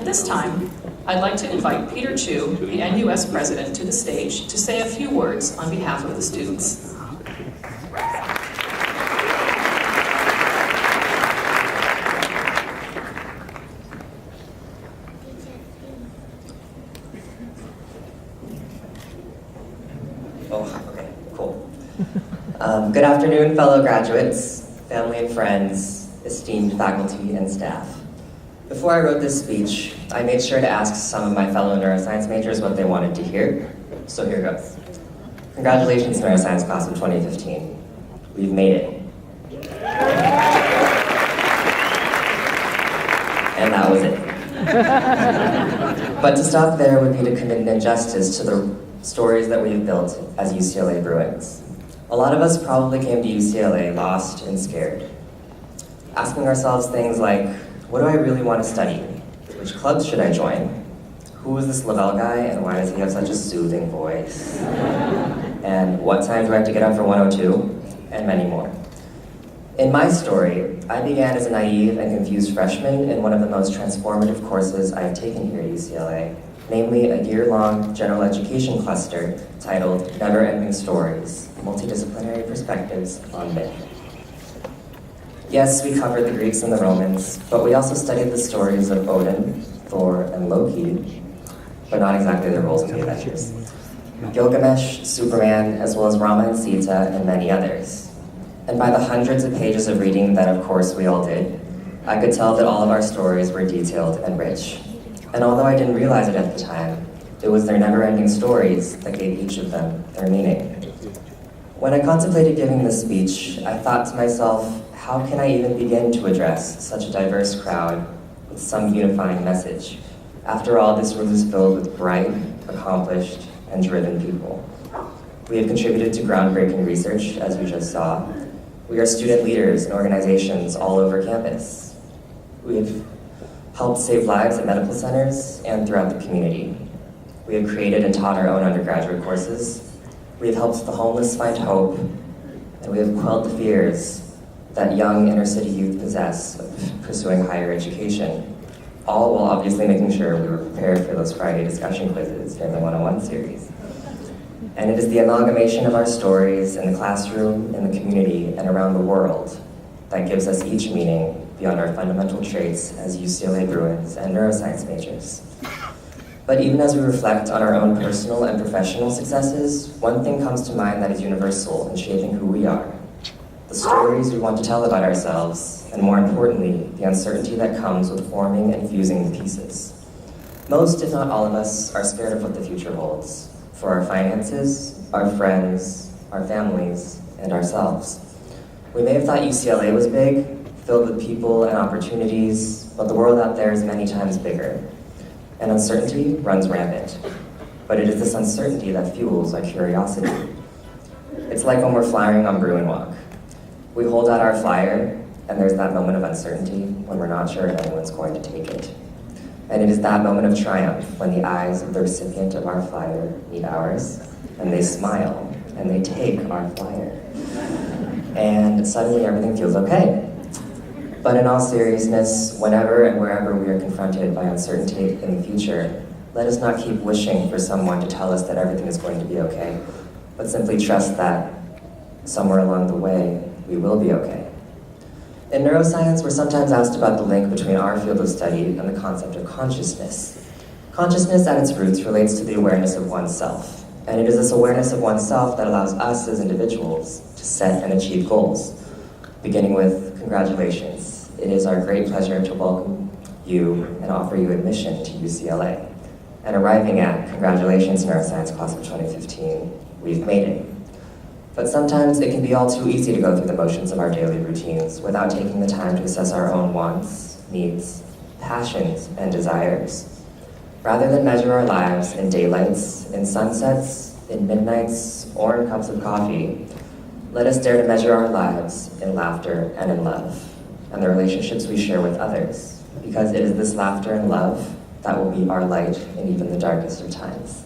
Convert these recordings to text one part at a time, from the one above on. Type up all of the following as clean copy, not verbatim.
this time, I'd like to invite Peter Chu, the NUS president, to the stage to say a few words on behalf of the students. Oh, okay, cool. Good afternoon, fellow graduates, family and friends, esteemed faculty and staff. Before I wrote this speech, I made sure to ask some of my fellow neuroscience majors what they wanted to hear, so here goes. Congratulations, neuroscience class of 2015. We've made it. And that was it. But to stop there would be to commit an injustice to the stories that we have built as UCLA Bruins. A lot of us probably came to UCLA lost and scared, asking ourselves things like, what do I really want to study? Which clubs should I join? Who is this Lavelle guy and why does he have such a soothing voice? And what time do I have to get up for 102? And many more. In my story, I began as a naive and confused freshman in one of the most transformative courses I have taken here at UCLA, namely a year-long general education cluster titled Never Ending Stories, Multidisciplinary Perspectives on Myth. Yes, we covered the Greeks and the Romans, but we also studied the stories of Odin, Thor, and Loki, but not exactly their roles in the Avengers. Gilgamesh, Superman, as well as Rama and Sita, and many others. And by the hundreds of pages of reading that, of course, we all did, I could tell that all of our stories were detailed and rich. And although I didn't realize it at the time, it was their never-ending stories that gave each of them their meaning. When I contemplated giving this speech, I thought to myself, how can I even begin to address such a diverse crowd with some unifying message? After all, this room is filled with bright, accomplished, and driven people. We have contributed to groundbreaking research, as we just saw. We are student leaders in organizations all over campus. We have helped save lives at medical centers and throughout the community. We have created and taught our own undergraduate courses. We have helped the homeless find hope, and we have quelled the fears that young inner-city youth possess of pursuing higher education, all while obviously making sure we were prepared for those Friday discussion quizzes during the 101 series. And it is the amalgamation of our stories in the classroom, in the community, and around the world that gives us each meaning beyond our fundamental traits as UCLA Bruins and neuroscience majors. But even as we reflect on our own personal and professional successes, one thing comes to mind that is universal in shaping who we are. The stories we want to tell about ourselves, and more importantly, the uncertainty that comes with forming and fusing the pieces. Most, if not all of us, are scared of what the future holds, for our finances, our friends, our families, and ourselves. We may have thought UCLA was big, filled with people and opportunities, but the world out there is many times bigger, and uncertainty runs rampant. But it is this uncertainty that fuels our curiosity. It's like when we're flying on Bruin Walk. We hold out our flyer, and there's that moment of uncertainty when we're not sure if anyone's going to take it. And it is that moment of triumph when the eyes of the recipient of our flyer meet ours, and they smile, and they take our flyer. And suddenly everything feels okay. But in all seriousness, whenever and wherever we are confronted by uncertainty in the future, let us not keep wishing for someone to tell us that everything is going to be okay, but simply trust that somewhere along the way, we will be okay. In neuroscience, we're sometimes asked about the link between our field of study and the concept of consciousness. Consciousness at its roots relates to the awareness of oneself, and it is this awareness of oneself that allows us as individuals to set and achieve goals. Beginning with congratulations. It is our great pleasure to welcome you and offer you admission to UCLA. And arriving at congratulations, neuroscience class of 2015, we've made it. But sometimes it can be all too easy to go through the motions of our daily routines without taking the time to assess our own wants, needs, passions, and desires. Rather than measure our lives in daylights, in sunsets, in midnights, or in cups of coffee, let us dare to measure our lives in laughter and in love, and the relationships we share with others, because it is this laughter and love that will be our light in even the darkest of times.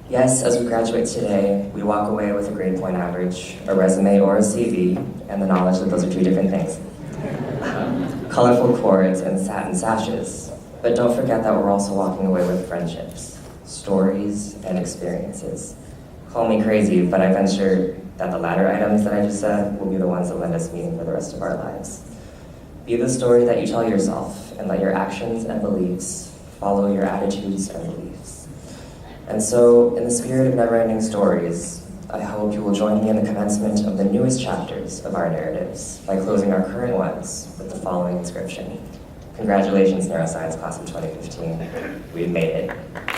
Yes, as we graduate today, we walk away with a grade point average, a resume or a CV, and the knowledge that those are two different things. Colorful cords and satin sashes, But don't forget that we're also walking away with friendships, stories, and experiences. Call me crazy, but I venture that the latter items that I just said will be the ones that lend us meaning for the rest of our lives. Be the story that you tell yourself, and let your actions and beliefs follow your attitudes and beliefs. And so, in the spirit of never-ending stories, I hope you will join me in the commencement of the newest chapters of our narratives by closing our current ones with the following inscription. Congratulations, Neuroscience Class of 2015. We've made it.